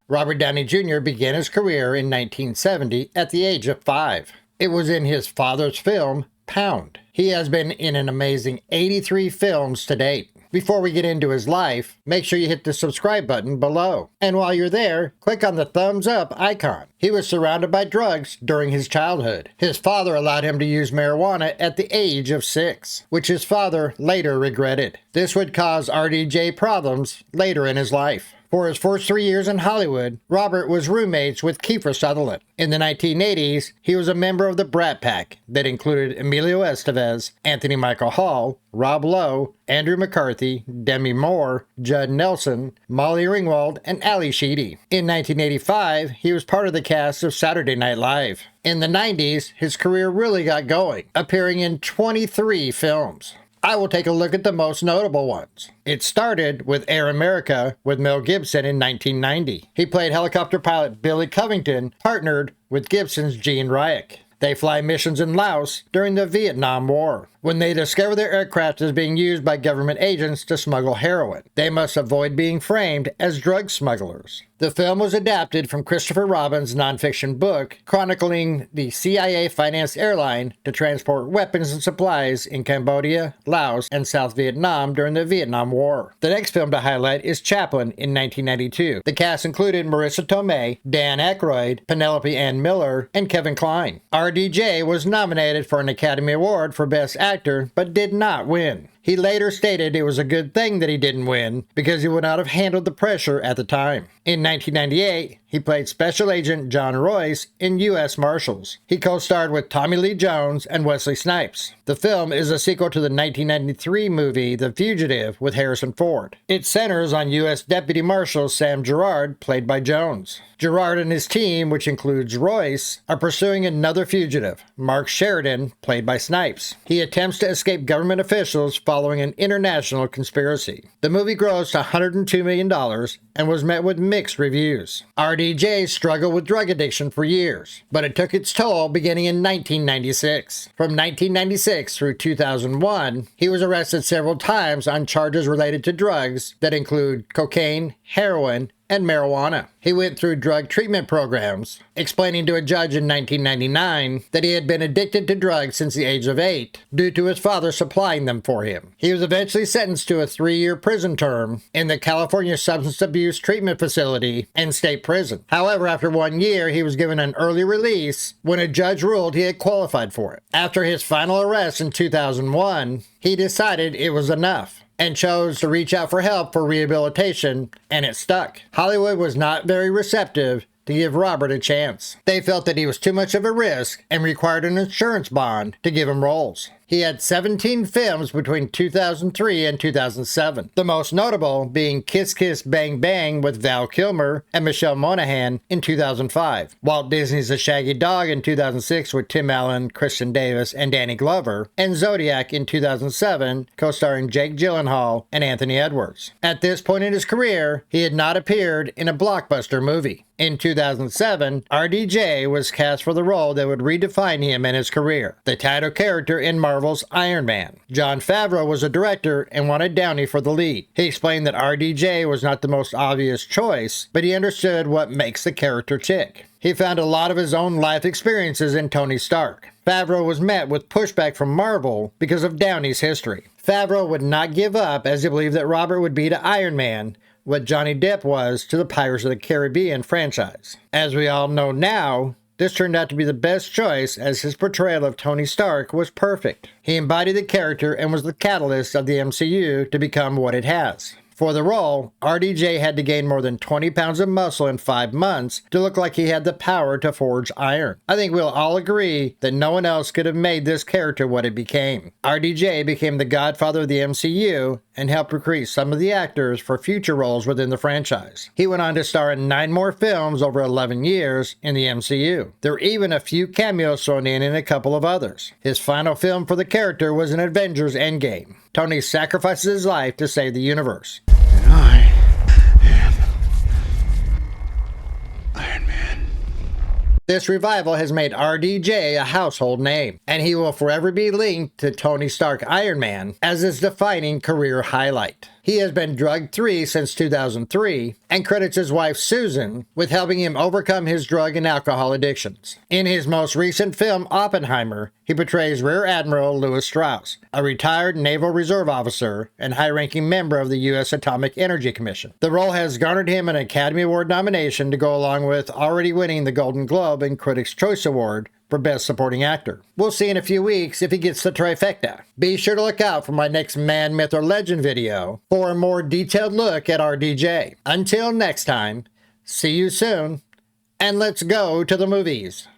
Robert Downey Jr. began his career in 1970 at the age of 5. It was in his father's film, Pound. He has been in an amazing 83 films to date. Before we get into his life, make sure you hit the subscribe button below. And while you're there, click on the thumbs up icon. He was surrounded by drugs during his childhood. His father allowed him to use marijuana at the age of 6, which his father later regretted. This would cause RDJ problems later in his life. For his first 3 years in Hollywood, Robert was roommates with Kiefer Sutherland. In the 1980s, he was a member of the Brat Pack that included Emilio Estevez, Anthony Michael Hall, Rob Lowe, Andrew McCarthy, Demi Moore, Judd Nelson, Molly Ringwald, and Ali Sheedy. In 1985, he was part of the cast of Saturday Night Live. In the 90s, his career really got going, appearing in 23 films. I will take a look at the most notable ones. It started with Air America with Mel Gibson in 1990. He played helicopter pilot Billy Covington, partnered with Gibson's Gene Ryak. They fly missions in Laos during the Vietnam War. When they discover their aircraft is being used by government agents to smuggle heroin, they must avoid being framed as drug smugglers. The film was adapted from Christopher Robin's nonfiction book chronicling the CIA-financed airline to transport weapons and supplies in Cambodia, Laos, and South Vietnam during the Vietnam War. The next film to highlight is Chaplin in 1992. The cast included Marissa Tomei, Dan Aykroyd, Penelope Ann Miller, and Kevin Kline. RDJ was nominated for an Academy Award for Best Actor, but did not win. He later stated it was a good thing that he didn't win because he would not have handled the pressure at the time. In 1998, he played Special Agent John Royce in U.S. Marshals. He co-starred with Tommy Lee Jones and Wesley Snipes. The film is a sequel to the 1993 movie The Fugitive with Harrison Ford. It centers on U.S. Deputy Marshal Sam Gerard, played by Jones. Gerard and his team, which includes Royce, are pursuing another fugitive, Mark Sheridan, played by Snipes. He attempts to escape government officials following an international conspiracy. The movie grossed $102 million and was met with mixed reviews. RDJ struggled with drug addiction for years, but it took its toll beginning in 1996. From 1996 through 2001, he was arrested several times on charges related to drugs that include cocaine, heroin, and marijuana. He went through drug treatment programs, explaining to a judge in 1999 that he had been addicted to drugs since the age of 8 due to his father supplying them for him. He was eventually sentenced to a 3-year prison term in the California Substance Abuse Treatment Facility and State Prison. However, after 1 year, he was given an early release when a judge ruled he had qualified for it. After his final arrest in 2001, he decided it was enough and chose to reach out for help for rehabilitation, and it stuck. Hollywood was not very receptive to give Robert a chance. They felt that he was too much of a risk and required an insurance bond to give him roles. He had 17 films between 2003 and 2007, the most notable being Kiss Kiss Bang Bang with Val Kilmer and Michelle Monaghan in 2005, Walt Disney's The Shaggy Dog in 2006 with Tim Allen, Christian Davis, and Danny Glover, and Zodiac in 2007, co-starring Jake Gyllenhaal and Anthony Edwards. At this point in his career, he had not appeared in a blockbuster movie. In 2007, RDJ was cast for the role that would redefine him and his career, the title character in Marvel's Iron Man. Jon Favreau was a director and wanted Downey for the lead. He explained that RDJ was not the most obvious choice, but he understood what makes the character tick. He found a lot of his own life experiences in Tony Stark. Favreau was met with pushback from Marvel because of Downey's history. Favreau would not give up as he believed that Robert would be to Iron Man what Johnny Depp was to the Pirates of the Caribbean franchise. As we all know now, this turned out to be the best choice as his portrayal of Tony Stark was perfect. He embodied the character and was the catalyst of the MCU to become what it has. For the role, RDJ had to gain more than 20 pounds of muscle in 5 months to look like he had the power to forge iron. I think we'll all agree that no one else could have made this character what it became. RDJ became the godfather of the MCU and helped recruit some of the actors for future roles within the franchise. He went on to star in 9 more films over 11 years in the MCU. There were even a few cameos thrown in a couple of others. His final film for the character was in Avengers Endgame. Tony sacrifices his life to save the universe. And I am Iron Man. This revival has made RDJ a household name, and he will forever be linked to Tony Stark Iron Man as his defining career highlight. He has been drug-free since 2003 and credits his wife Susan with helping him overcome his drug and alcohol addictions. In his most recent film, Oppenheimer, he portrays Rear Admiral Lewis Strauss, a retired Naval Reserve officer and high-ranking member of the U.S. Atomic Energy Commission. The role has garnered him an Academy Award nomination to go along with already winning the Golden Globe and Critics' Choice Award for Best Supporting Actor. We'll see in a few weeks if he gets the trifecta. Be sure to look out for my next Man, Myth, or Legend video for a more detailed look at RDJ. Until next time, see you soon, and let's go to the movies.